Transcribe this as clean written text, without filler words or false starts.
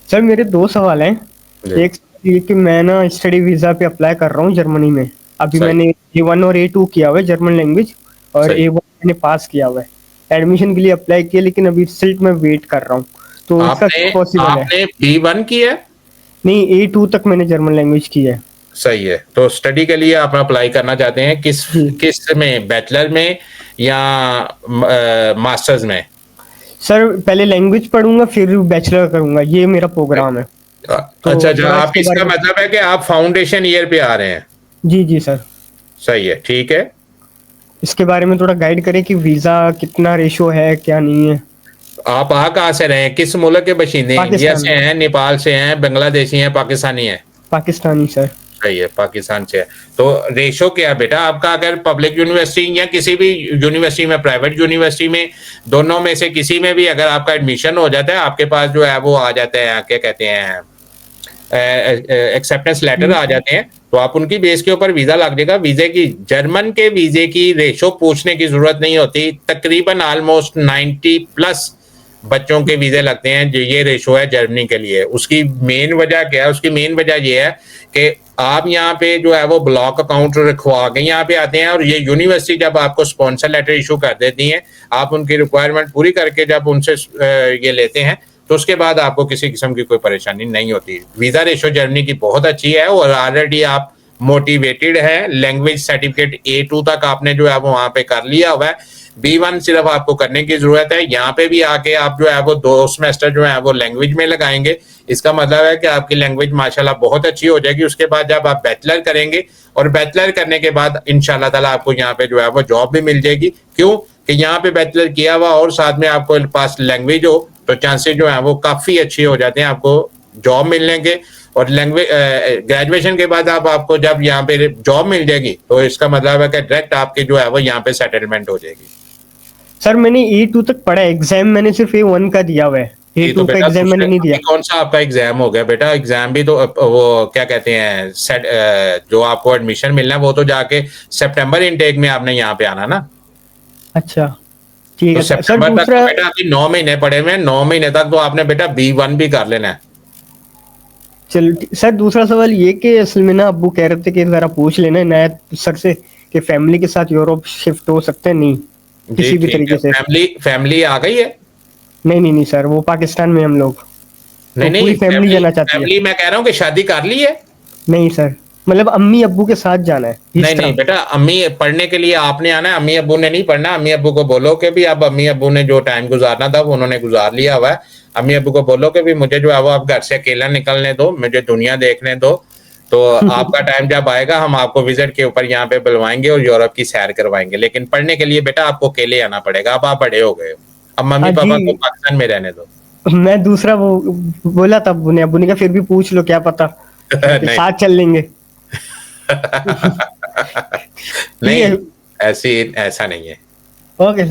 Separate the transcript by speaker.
Speaker 1: Sir मेरे दो सवाल हैं।
Speaker 2: जी।
Speaker 1: एक ये कि मैं ना स्टडी वीज़ा पे अप्लाई कर रहा हूँ जर्मनी में। अभी
Speaker 2: सही।
Speaker 1: मैंने A1 और A2 किया हुआ है जर्मन लैंग्वेज, और
Speaker 2: सही।
Speaker 1: A1 मैंने पास किया हुआ है। एडमिशन के लिए अप्लाई किया, लेकिन अभी रिजल्ट में वेट कर रहा हूँ। तो इसका
Speaker 2: आपने
Speaker 1: क्या पॉसिबल है?
Speaker 2: आपने B1 की है?
Speaker 1: नहीं, A2 तक मैंने जर्मन लैंग्वेज की है।
Speaker 2: सही है। तो स्टडी के लिए आप अप्लाई करना चाहते हैं किस
Speaker 1: जी
Speaker 2: किस में, बैचलर में या मास्टर्स में?
Speaker 1: सर, पहले लैंग्वेज पढ़ूंगा फिर बैचलर करूंगा, ये मेरा प्रोग्राम है।
Speaker 2: अच्छा
Speaker 1: तो
Speaker 2: अच्छा,
Speaker 1: थोड़ा
Speaker 2: आप
Speaker 1: इसके बारे
Speaker 2: इसका
Speaker 1: में।
Speaker 2: मतलब है कि आप फाउंडेशन ईयर पे आ रहे हैं।
Speaker 1: जी जी सर।
Speaker 2: सही है, ठीक है।
Speaker 1: इसके बारे में थोड़ा गाइड करें कि वीज़ा कितना रेशो है, क्या नहीं है।
Speaker 2: आप आ कहाँ से रहे हैं, किस मुल्क के बशिंदे हैं? इंडिया
Speaker 1: पाकिस्तान।
Speaker 2: से हैं, नेपाल से हैं, बांग्लादेशी हैं, पाकिस्तानी हैं?
Speaker 1: पाकिस्तानी सर।
Speaker 2: सही है, पाकिस्तान से है। तो रेशो क्या है बेटा आपका, अगर पब्लिक यूनिवर्सिटी या किसी भी यूनिवर्सिटी में, प्राइवेट यूनिवर्सिटी में, दोनों में से किसी में भी अगर आपका एडमिशन हो जाता है, आपके पास जो है वो आ जाता है, क्या कहते हैं, एक्सेप्टेंस लेटर आ जाते हैं, तो आप उनकी बेस के ऊपर वीजा लग जाएगा। वीजे की, जर्मन के वीजे की रेशो पूछने की जरूरत नहीं होती। तकरीबन ऑलमोस्ट 90+ बच्चों के वीजे लगते हैं, जो ये रेशो है जर्मनी के लिए। उसकी मेन वजह क्या है? उसकी मेन वजह ये है कि आप यहाँ पे जो है वो ब्लॉक अकाउंट रखवा के यहाँ पे आते हैं, और ये यूनिवर्सिटी जब आपको स्पॉन्सर लेटर इशू कर देती है, आप उनकी रिक्वायरमेंट पूरी करके जब उनसे ये लेते हैं, तो उसके बाद आपको किसी किस्म की कोई परेशानी नहीं होती। वीजा रेशो जर्मनी की बहुत अच्छी है, और ऑलरेडी आप मोटिवेटेड है। लैंग्वेज सर्टिफिकेट A2 तक आपने जो है वो वहां पे कर लिया हुआ है। B1 सिर्फ आपको करने की जरूरत है। यहाँ पे भी आके आप जो है वो 2 सेमेस्टर जो है वो लैंग्वेज में लगाएंगे। इसका मतलब है कि आपकी लैंग्वेज माशाल्लाह बहुत अच्छी हो जाएगी। उसके बाद जब आप बैचलर करेंगे, और बैचलर करने के बाद इंशाल्लाह ताला आपको यहाँ पे जो है वो जॉब भी मिल जाएगी। क्यों कि यहाँ पे बैचलर किया हुआ और साथ में आपको पास लैंग्वेज हो, तो चांसेस जो है वो काफी अच्छे हो जाते हैं आपको जॉब मिलने के। और लैंग्वेज ग्रेजुएशन के बाद आपको जब यहाँ पे जॉब मिल जाएगी, तो इसका मतलब है कि डायरेक्ट आपके जो है वो यहाँ पे सेटलमेंट हो जाएगी।
Speaker 1: सर मैंने A2 तक पढ़ा है, एग्जाम मैंने सिर्फ A1 का दिया हुआ है।
Speaker 2: ये तो
Speaker 1: A2 का
Speaker 2: बेटा
Speaker 1: एग्जाम मैंने
Speaker 2: दूसरे,
Speaker 1: नहीं
Speaker 2: अभी
Speaker 1: दिया।
Speaker 2: कौन सा आपका एग्जाम हो गया बेटा? एग्जाम भी तो वो क्या कहते हैं, सेट, जो आपको एडमिशन मिलना है वो तो जाके सितंबर इनटेक में आपने यहाँ पे आना ना।
Speaker 1: अच्छा ठीक
Speaker 2: तो
Speaker 1: है सर। सर
Speaker 2: सितंबर तक तो
Speaker 1: दूसरा।
Speaker 2: बेटा अभी 9 महीने पड़े हुए हैं। 9 महीने तक तो आपने बेटा B1 भी कर लेना है।
Speaker 1: चल सर, दूसरा सवाल ये कि असल में ना अब्बू कह रहे थे कि जरा पूछ लेना नया सर से कि फैमिली के साथ यूरोप शिफ्ट हो सकते हैं नहीं,
Speaker 2: जी
Speaker 1: किसी भी
Speaker 2: ठीक है।
Speaker 1: तरीके से।
Speaker 2: फैमिली फैमिली आ गई है?
Speaker 1: नहीं नहीं नहीं सर, वो पाकिस्तान में हम लोग,
Speaker 2: नहीं
Speaker 1: तो
Speaker 2: नहीं,
Speaker 1: पूरी फैमिली
Speaker 2: फैमिली
Speaker 1: जाना चाहती है।
Speaker 2: फैमिली मैं कह रहा हूँ कि शादी कर ली है।
Speaker 1: नहीं सर, मतलब अम्मी अब्बू के साथ जाना है
Speaker 2: नहीं
Speaker 1: इस
Speaker 2: नहीं
Speaker 1: तरह।
Speaker 2: बेटा, अम्मी पढ़ने के लिए आपने आना है, अम्मी अब्बू ने नहीं पढ़ना। अम्मी अब्बू को बोलो कि भी अब अम्मी अब्बू ने जो टाइम गुजारना था वो उन्होंने गुजार लिया हुआ है। अम्मी अब्बू को बोलो कि भी मुझे जो है वो आप घर से अकेला निकलने दो, मुझे दुनिया देखने दो। तो आपका टाइम जब आएगा हम आपको विजिट के ऊपर यहाँ पे बुलवाएंगे और यूरोप की सैर करवाएंगे। लेकिन पढ़ने के लिए बेटा आपको अकेले आना पड़ेगा। अब आप बड़े हो गए हो, अब
Speaker 1: हाँ
Speaker 2: मम्मी
Speaker 1: जी।
Speaker 2: पापा को पाकिस्तान में रहने दो।
Speaker 1: मैं दूसरा वो बोला था अब्बू ने कहा फिर भी पूछ लो, क्या पता कि
Speaker 2: नहीं।
Speaker 1: साथ चल लेंगे। ठीक
Speaker 2: नहीं,
Speaker 1: है।
Speaker 2: ऐसी ऐसा नहीं है।
Speaker 1: ओके।